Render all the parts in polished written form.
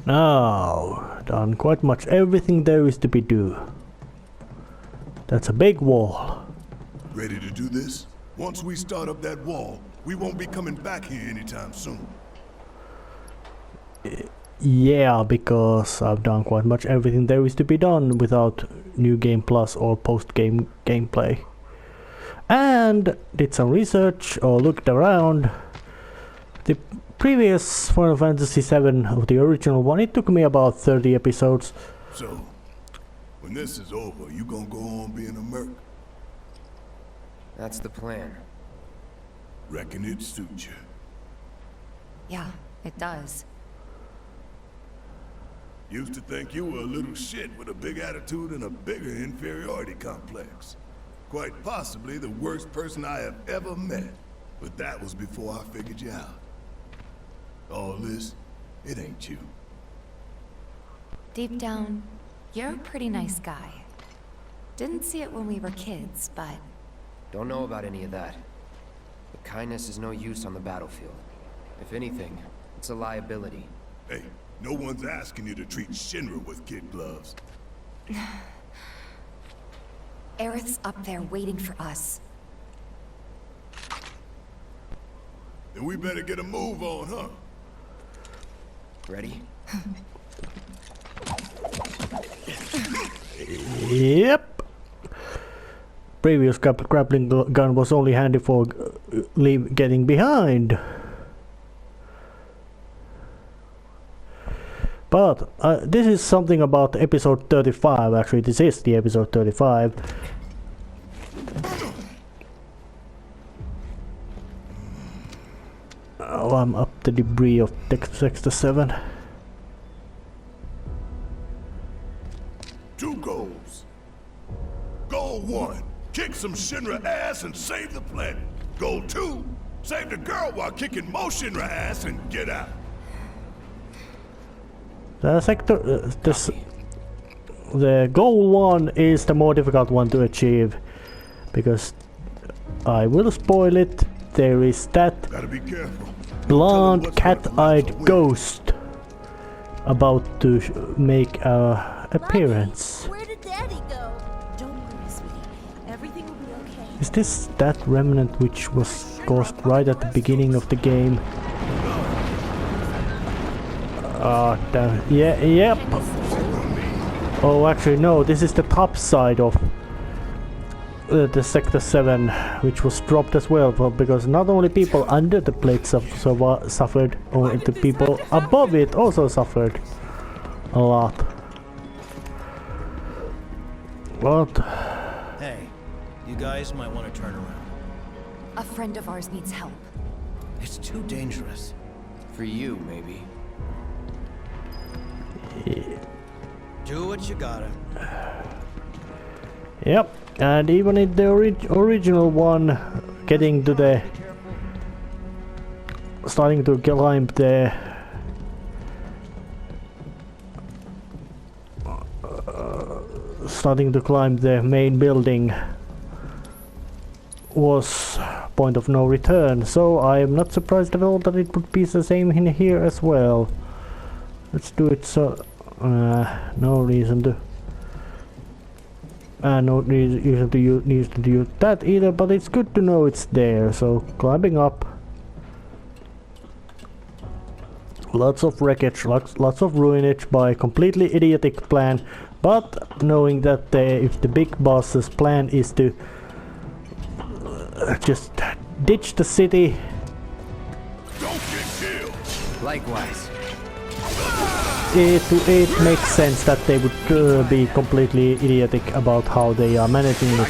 Now, done quite much everything there is to be do. That's a big wall. Ready to do this? Once we start up that wall, we won't be coming back here anytime soon. Yeah, because I've done quite much everything there is to be done without New Game Plus or post-game gameplay. And did some research or looked around. The previous Final Fantasy VII of the original one, it took me about 30 episodes. So, when this is over, you gonna go on being a merc? That's the plan. Reckon it suits you. Yeah, it does. Used to think you were a little shit with a big attitude and a bigger inferiority complex. Quite possibly the worst person I have ever met. But that was before I figured you out. All this, it ain't you. Deep down, you're a pretty nice guy. Didn't see it when we were kids, but... Don't know about any of that. But kindness is no use on the battlefield. If anything, it's a liability. Hey, no one's asking you to treat Shinra with kid gloves. Aerith's up there waiting for us. Then we better get a move on, huh? Ready? Yep. Previous grappling gun was only handy for getting behind. But this is something about episode 35, actually this is the episode 35. Oh, I'm up the debris of Sector 7. 2 goals. Goal 1, kick some Shinra ass and save the planet. Goal 2, save the girl while kicking more Shinra ass and get out. The goal 1 is the more difficult one to achieve, because I will spoil it. There is that Gotta be careful. blonde cat-eyed ghost about to make a appearance. Where did Daddy go? Don't worry, sweetie. Everything will be okay. Is this that remnant which was caused right at the beginning of the game? Damn. Yeah, yep. Oh, actually no, this is the top side of the Sector 7, which was dropped as well, because not only people under the plate suffered, or the people above it also suffered a lot. What? Hey, you guys might want to turn around. A friend of ours needs help. It's too dangerous. For you, maybe. Do what you gotta. Yep, and even in the original one, getting to the... starting to climb the... starting to climb the main building was point of no return, so I am not surprised at all that it would be the same in here as well. Let's do it so... no reason to... no reason to use that either, but it's good to know it's there, so climbing up. Lots of wreckage, lots of ruinage by completely idiotic plan, but knowing that if the big boss's plan is to just ditch the city. Don't get killed. Likewise. It makes sense that they would be completely idiotic about how they are managing it.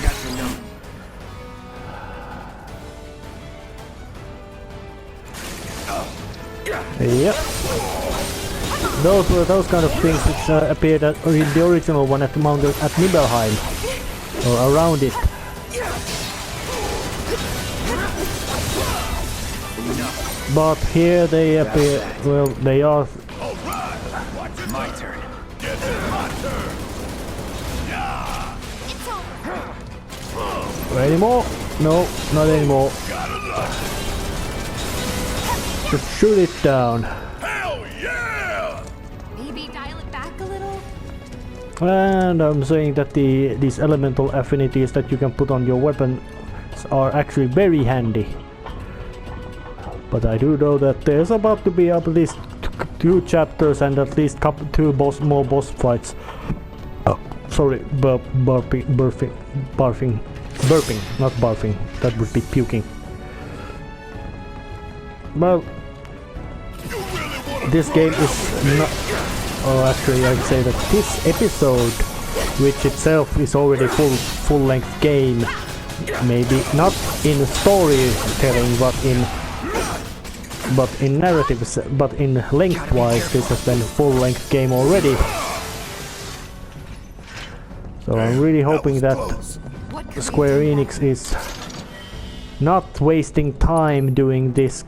Yep. Those were those kind of things which appeared in the original one at the mountain at Nibelheim, or around it. But here they appear. Well, they are. My turn. My turn. Yeah. Anymore? No, not anymore. Just shoot it down. Hell yeah! Be And I'm saying that these elemental affinities that you can put on your weapons are actually very handy. But I do know that there's about to be at least 2 chapters and at least 2 more boss fights. Oh, sorry, burping, not barfing. That would be puking. Well, this game is not... Oh, actually, I'd say that this episode, which itself is already full-length game, maybe not in storytelling, but in narratives, but in lengthwise, this has been a full-length game already. So I'm really hoping that Square Enix is not wasting time doing this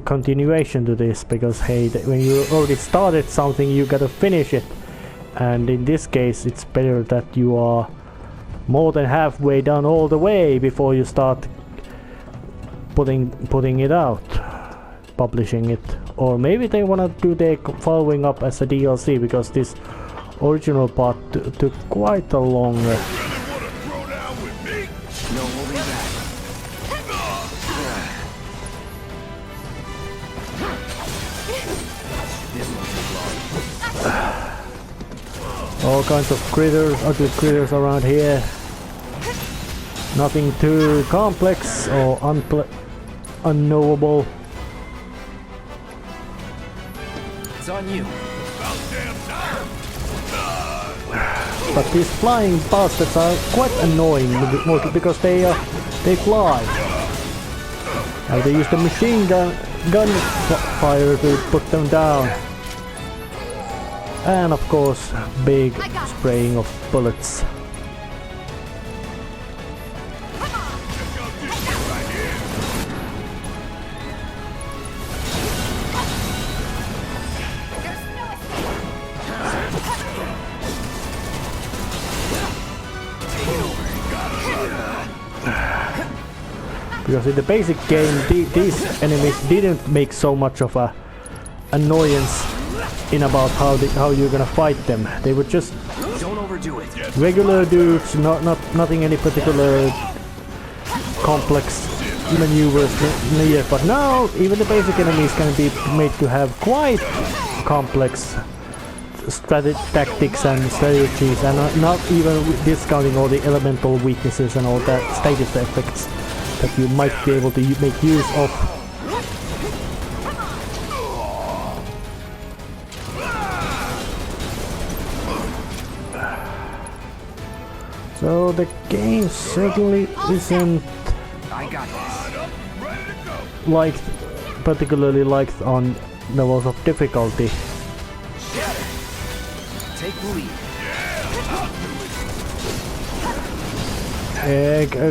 continuation to this, because hey, when you already started something, you gotta finish it. And in this case, it's better that you are more than halfway done all the way before you start putting it out, publishing it. Or maybe they wanna do the following up as a DLC, because this original part took quite a long... All kinds of critters, ugly critters around here. Nothing too complex or unknowable. It's on you. But these flying bastards are quite annoying, mostly because they fly. And they use the machine gun fire to put them down. And of course, big spraying of bullets. Because in the basic game, these enemies didn't make so much of a annoyance in about how you're gonna fight them. They were just Don't overdo it. regular dudes, nothing any particular complex maneuvers needed. But now even the basic enemies can be made to have quite complex tactics and strategies, and not even discounting all the elemental weaknesses and all that status effects that you might be able to make use of. So the game certainly isn't liked, particularly liked on levels of difficulty. Take the lead.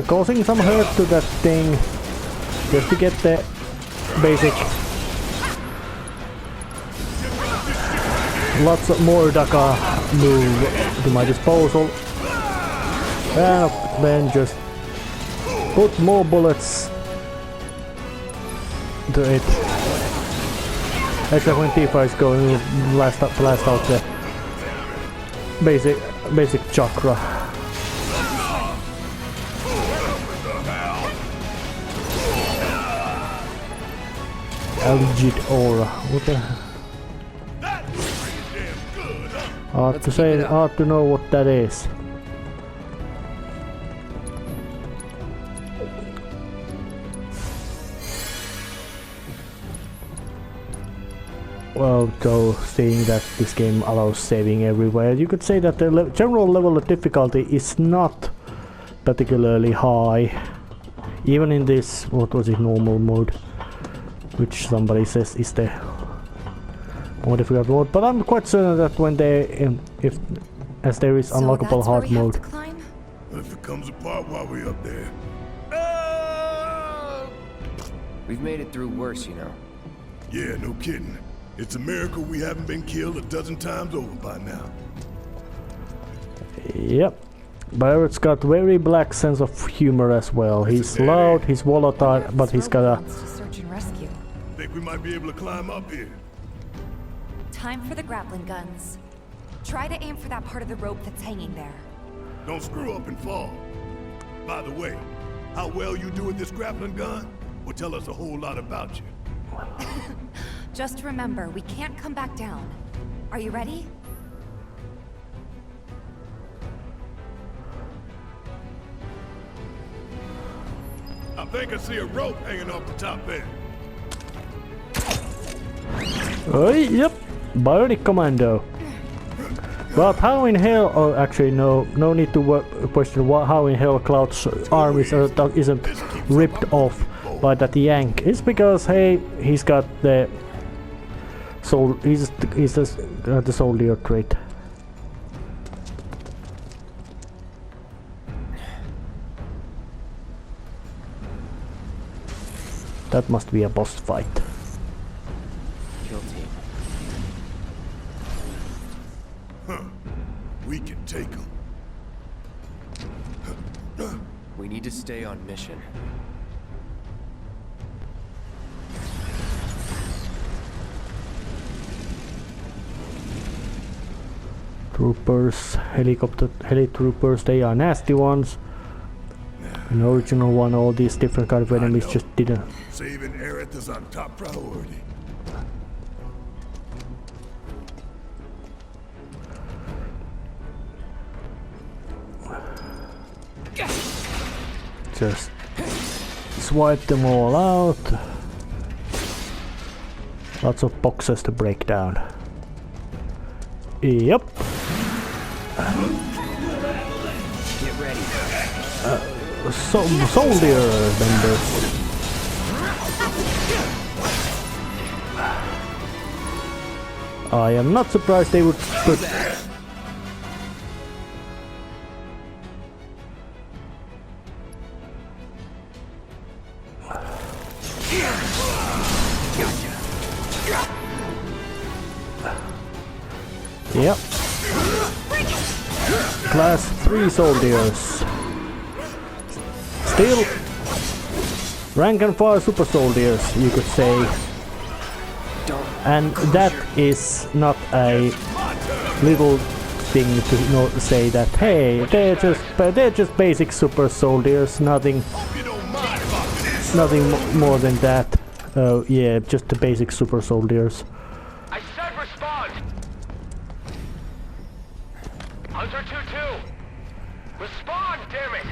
Causing some hurt to that thing just to get the basic lots of more Daka move to my disposal, and then just put more bullets to it. Except when Tifa is going blast out the basic chakra. Algid aura. What the? Hard to know what that is. Well, so seeing that this game allows saving everywhere, you could say that the general level of difficulty is not particularly high, even in this, what was it, normal mode, which somebody says is the more difficult mode. But I'm quite certain that when as there is unlockable hard mode. What if it comes apart while we're up there? We've made it through worse, you know. Yeah, no kidding. It's a miracle we haven't been killed a dozen times over by now. Yep. Barrett's got very black sense of humor as well. He's loud, he's volatile, but he's got a... Search and rescue. Think we might be able to climb up here? Time for the grappling guns. Try to aim for that part of the rope that's hanging there. Don't screw up and fall. By the way, how well you do with this grappling gun will tell us a whole lot about you. Just remember, we can't come back down. Are you ready? I think I see a rope hanging off the top end. Oh, yep, Bionic Commando. But how in hell? Oh, actually, no need to question how in hell Cloud's arm isn't ripped off by that yank. It's because hey, he's got the soul. He's got the soldier trait. That must be a boss fight. Kill team. Huh. We can take them. We need to stay on mission. Troopers, heli troopers, they are nasty ones. An original one, all these different kind of enemies just didn't. Saving Aerith is our top priority. Just swipe them all out. Lots of boxes to break down. Yep. Get ready. Soldier members. I am not surprised they would put. Yep. Class 3 soldiers. Still rank and file super soldiers, you could say. And that is not a little thing to say that hey, they're just basic super soldiers, nothing more than that. Oh yeah, just the basic super soldiers. I said respond! Hunter 2-2! Respond, damn it!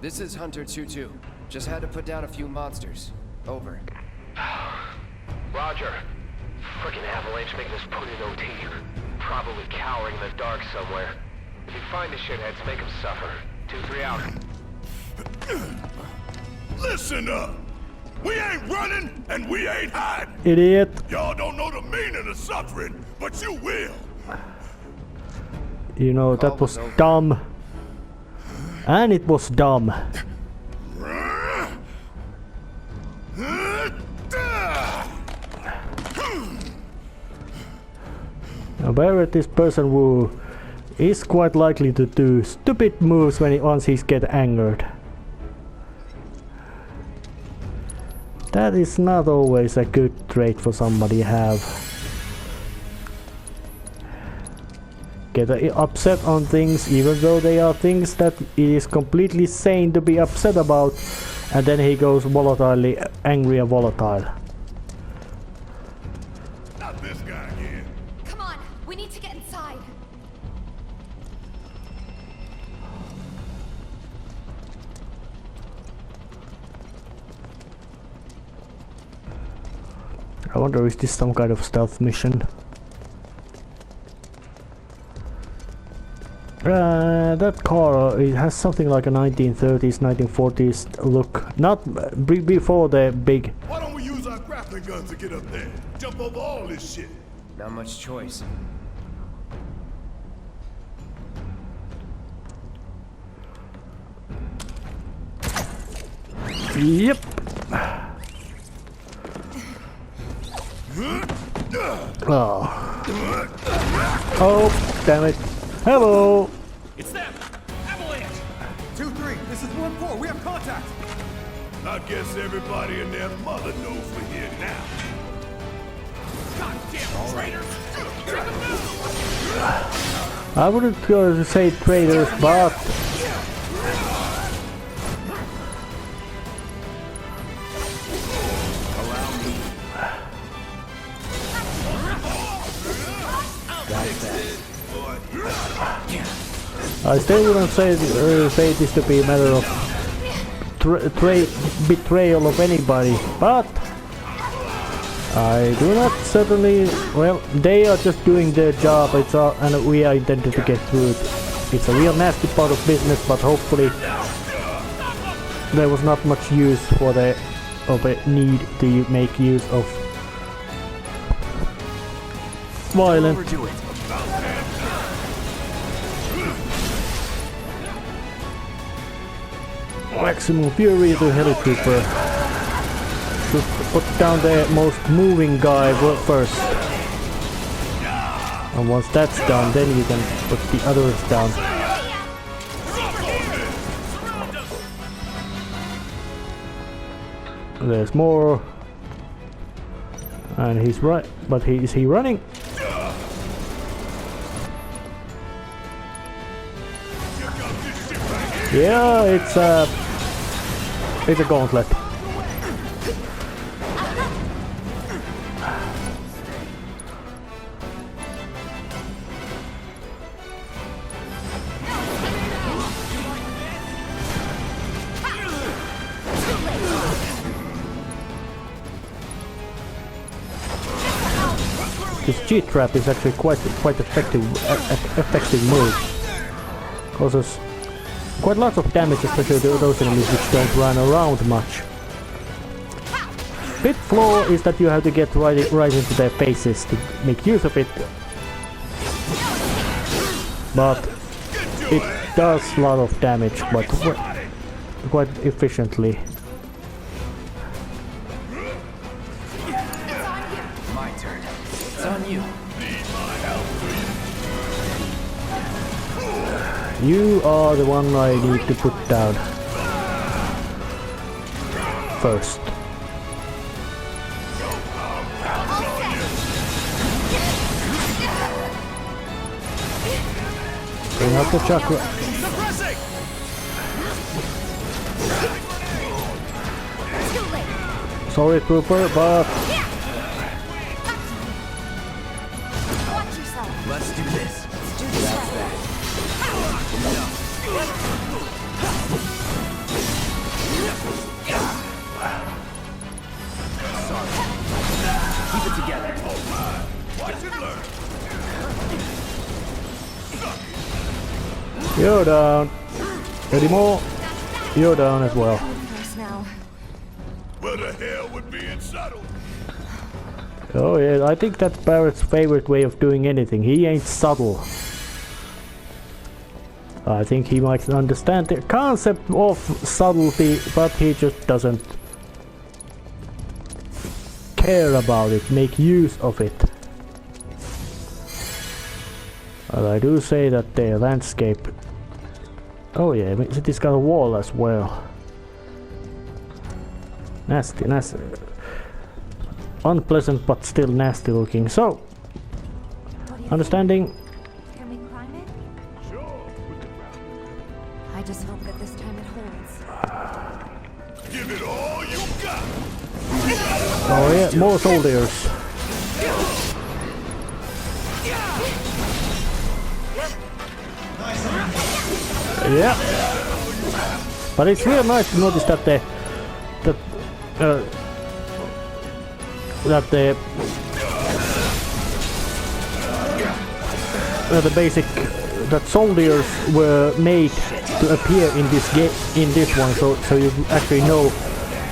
This is Hunter 2-2. Just had to put down a few monsters. Over. Roger. Frickin' avalanche making us put in OT. Probably cowering in the dark somewhere. If you find the shitheads, make them suffer. 2-3 out. Listen up! We ain't running and we ain't hiding! Idiot. Y'all don't know the meaning of suffering, but you will! You know, that was dumb. And it was dumb. Now, Barrett, this person who is quite likely to do stupid moves once he's get angered. That is not always a good trait for somebody to have. Get upset on things even though they are things that it is completely sane to be upset about, and then he goes volatilely angry and volatile. Not this guy again. Come on, we need to get inside. I wonder, is this some kind of stealth mission? That car, it has something like a 1930s, 1940s look. Not before the big... Why don't we use our grappling guns to get up there? Jump over all this shit. Not much choice. Yep. Oh. Oh, damn it. Hello. It's them! Avalanche! 2-3, this is 1-4, we have contact! I guess everybody and their mother knows we're here now. God I wouldn't go to say traitors, but I still wouldn't say this to be a matter of betrayal of anybody, but I do not certainly. Well, they are just doing their job. And we are intended to get through it. It's a real nasty part of business, but hopefully there was not much use for the need to make use of violence. Maximum fury to Helitrooper. Just put down the most moving guy first. And once that's done, then you can put the others down. There's more. And he's right, but is he running? Yeah, it's a gauntlet. This cheat trap is actually quite effective move. Causes quite lots of damage, especially to those enemies which don't run around much. Big flaw is that you have to get right into their faces to make use of it. But it does a lot of damage, but quite efficiently. My turn. It's on you. You are the one I need to put down first. Bring up the chakra. Sorry, Trooper, but Let's do this. That's that. Sorry. Keep it together. Watch and learn. you're down. Any more? You're down as well. Where the hell would being subtle? Oh yeah, I think that's Barrett's favorite way of doing anything. He ain't subtle. I think he might understand the concept of subtlety, but he just doesn't care about it, make use of it. But I do say that the landscape... Oh yeah, it's got a wall as well. Nasty. Unpleasant but still nasty looking. So, understanding. Can we climb it? I just hope that this time it holds. Give it all you got. Oh yeah, more soldiers. Yeah. But it's real nice to notice that the basic soldiers were made to appear in this one, so you actually know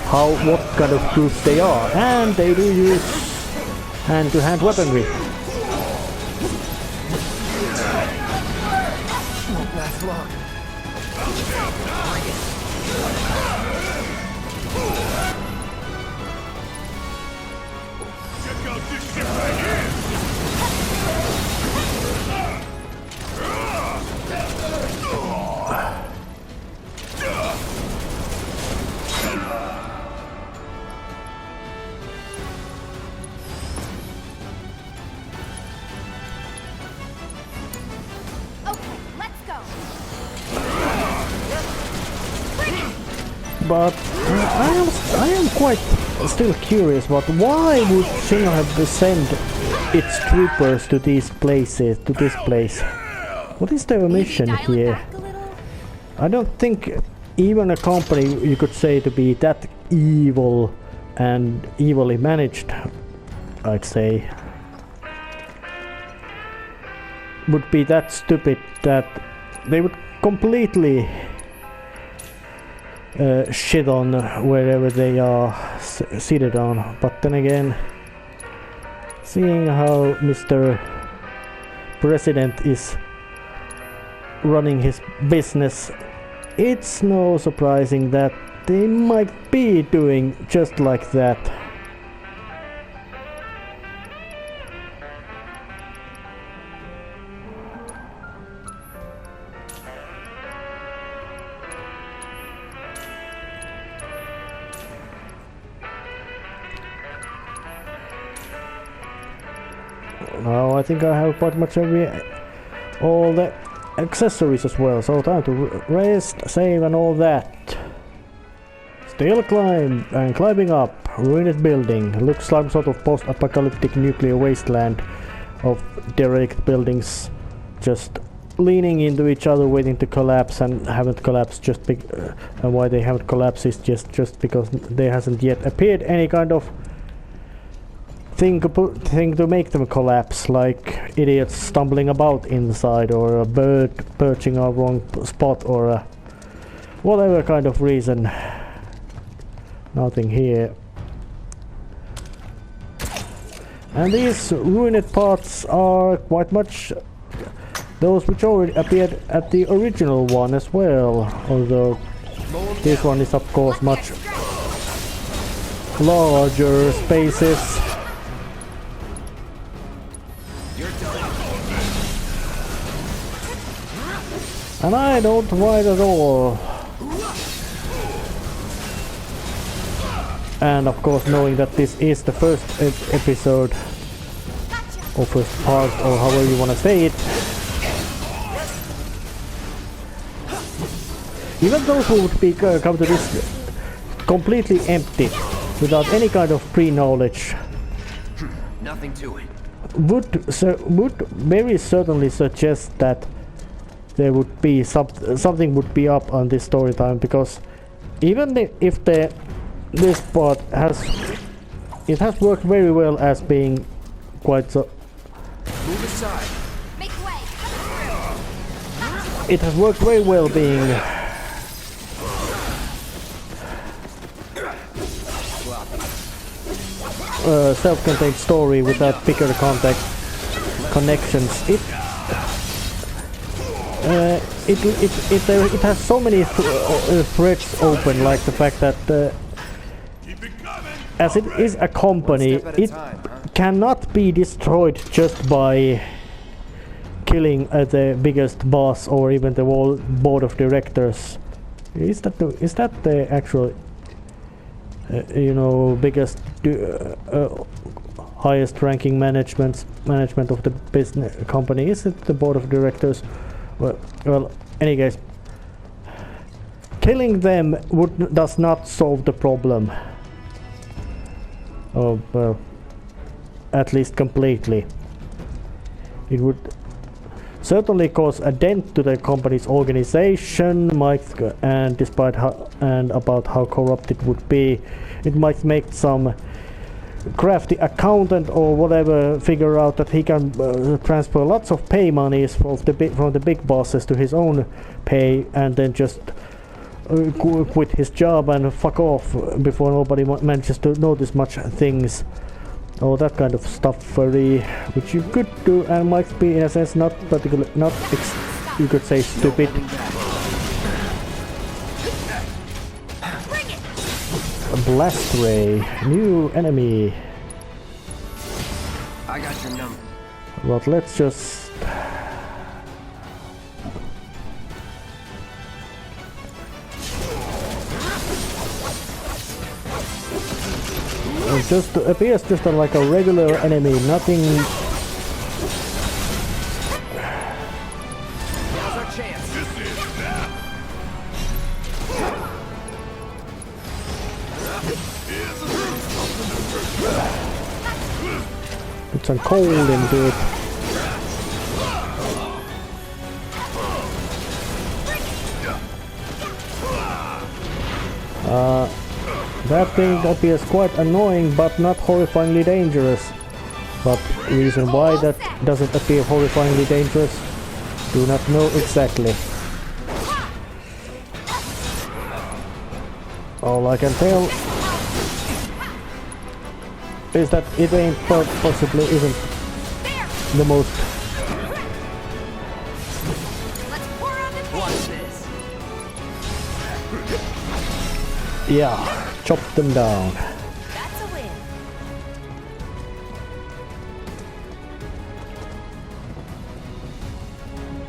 what kind of groups they are, and they do use hand-to-hand weaponry. Won't last long. Check out this shit right here. but I am quite still curious about why would Shinra have sent its troopers to these places, to this place? What is their mission here? I don't think even a company you could say to be that evil and evilly managed, I'd say, would be that stupid that they would completely shit on wherever they are seated on. But then again, seeing how Mr. President is running his business, it's no surprising that they might be doing just like that. Now I think I have quite much all the accessories as well, so time to rest, save and all that. Still climbing up. Ruined building. Looks like some sort of post-apocalyptic nuclear wasteland of derelict buildings just leaning into each other waiting to collapse and haven't collapsed and why they haven't collapsed is just because there hasn't yet appeared any kind of thing to make them collapse, like idiots stumbling about inside or a bird perching on wrong spot or whatever kind of reason. Nothing here. And these ruined parts are quite much those which already appeared at the original one as well, although this one is of course much larger spaces. And I don't mind at all. And of course, knowing that this is the first episode, or first part, or however you want to say it, even those who would be come to this completely empty, without any kind of pre-knowledge, Nothing to it. would very certainly suggest that there would be something would be up on this story time, because even if this part has worked very well as being quite so. Move aside. Make way. It has worked very well being a self-contained story without bigger connections. It has so many threads open, like the fact that as it is a company, it cannot be destroyed just by killing the biggest boss or even the whole board of directors. Is that the actual biggest highest ranking management of the business company? Is it the board of directors? Well, any case, killing them does not solve the problem. Oh, well, at least completely. It would certainly cause a dent to the company's organization, and about how corrupt it would be. It might make some crafty accountant or whatever figure out that he can transfer lots of pay monies from the big bosses to his own pay, and then just quit his job and fuck off before nobody manages to notice much things. Or that kind of stuff, which you could do and might be in a sense not you could say stupid. A blast ray, new enemy. I got your number. But let's just it just appears just like a regular enemy, nothing. Now's our chance. put some cold into it. That thing appears quite annoying but not horrifyingly dangerous. But the reason why that doesn't appear horrifyingly dangerous, do not know exactly. All I can tell is that it ain't possibly isn't the most. Yeah, chop them down. That's a win.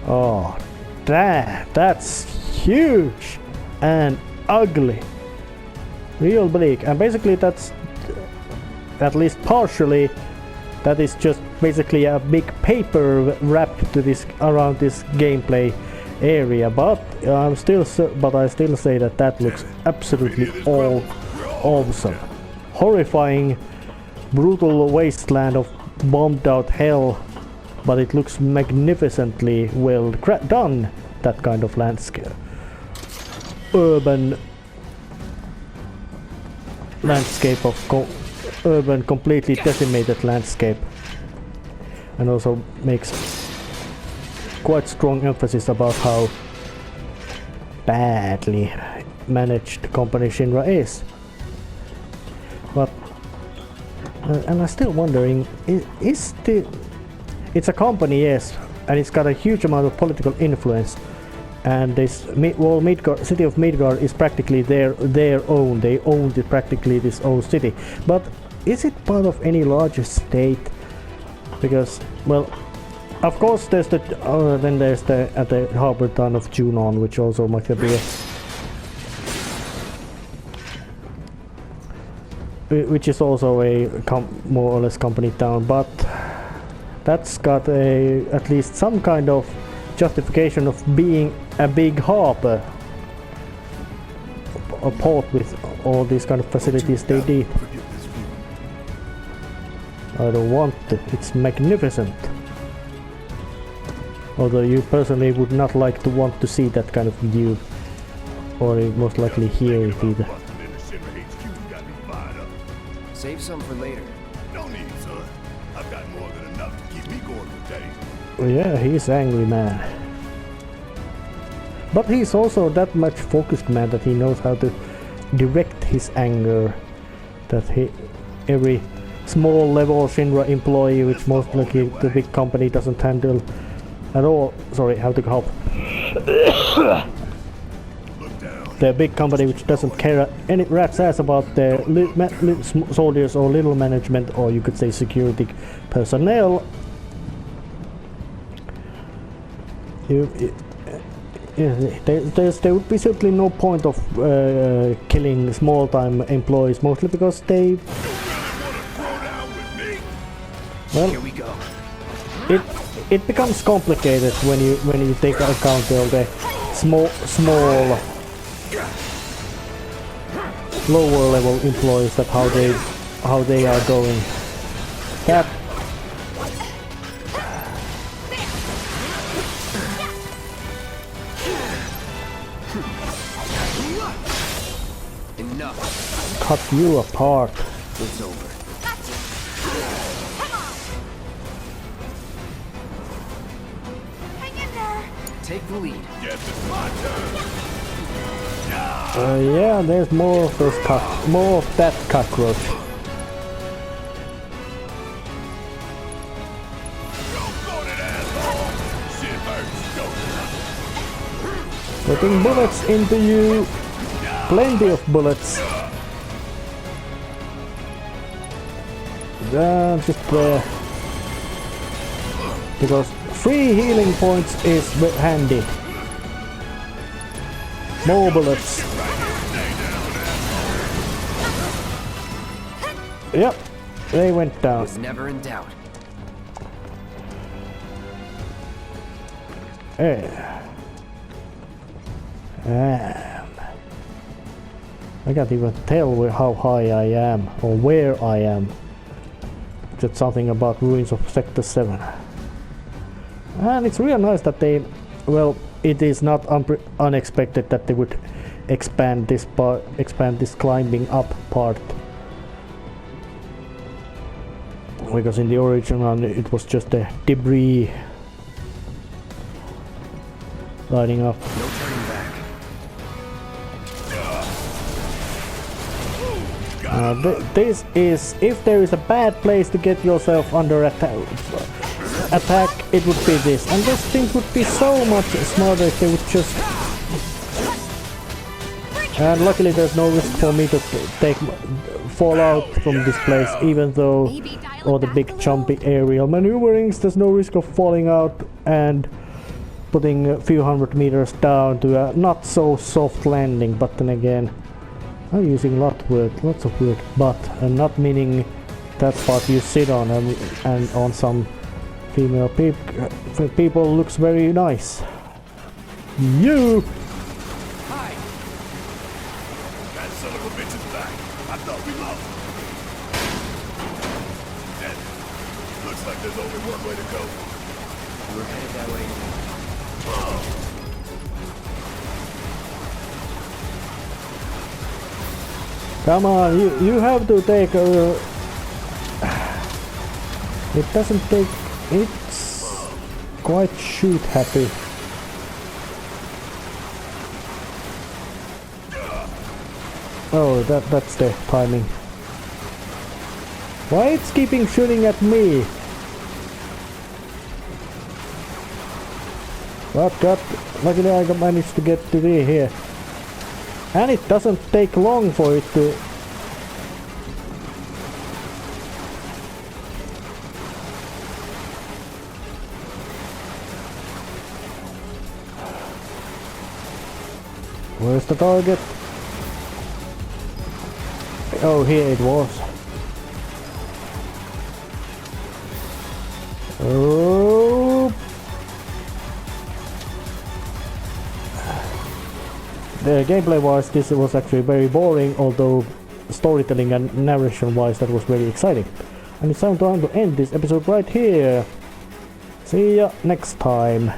Oh, damn, that's huge and ugly. Real bleak. And basically that's, at least partially, that is just basically a big paper wrapped to this around this gameplay area. But I still say that that looks absolutely awesome. Horrifying, brutal wasteland of bombed out hell. But it looks magnificently well done, that kind of landscape. Urban landscape of urban, completely decimated landscape. And also makes quite strong emphasis about how badly managed the company Shinra is. But, and I'm still wondering, it's a company, yes, and it's got a huge amount of political influence, and this city of Midgard is practically their own. They own practically this own city. But is it part of any larger state? Because, well, of course there's the then there's the harbor town of Junon, which also might be which is also a more or less company town, but that's got at least some kind of justification of being a big harbor, a port with all these kind of facilities they did. I don't want it. It's magnificent. Although you personally would not like to want to see that kind of view, or most likely hear it either. Save some for later. No need, son. I've got more than enough to keep me going for days. Yeah, he's angry man. But he's also that much focused man that he knows how to direct his anger. That every small level Shinra employee, which most likely the big company doesn't handle at all. Sorry, how to help. The big company which doesn't care any rat's ass about their soldiers or little management, or you could say security personnel. There would be certainly no point of killing small-time employees, mostly because they... Well, Here we go. it becomes complicated when you take account of the small lower level employees, that how they are going. That Enough. cut you apart. It's over. Hang in there. Take the lead. Yes, it's my turn. Yeah, there's more of those more of that cockroach. Putting bullets into you. Plenty of bullets. Just there. Because 3 healing points is handy. More bullets. Yep, they went down. Was never in doubt. I can't even tell how high I am or where I am. expected something about ruins of Sector 7. And it's real nice that they, well, it is not unexpected that they would expand this climbing up part. Because in the original it was just a debris lighting up. No turning back. This is, if there is a bad place to get yourself under attack, it would be this. And this thing would be so much smarter if they would just... And luckily there's no risk for me to fall out from this place, even though all the big jumpy aerial maneuverings, there's no risk of falling out and putting a few hundred meters down to a not so soft landing. But then again, I'm using lots of word, but and not meaning that part you sit on and on some female people looks very nice. You! Hi! That son of a bitch is back. I thought we lost him. Damn it. Looks like there's only one way to go. We're headed that way. Come on, you have to take a... It doesn't take... It's quite shoot happy. Oh, that's the timing. Why it's keeping shooting at me? Well, God, luckily I managed to get to be here. And it doesn't take long for it to... Where's the target? Oh, here it was. Oh. The gameplay wise, this was actually very boring, although storytelling and narration wise that was very exciting. And it's time to end this episode right here. See ya next time.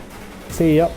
See ya.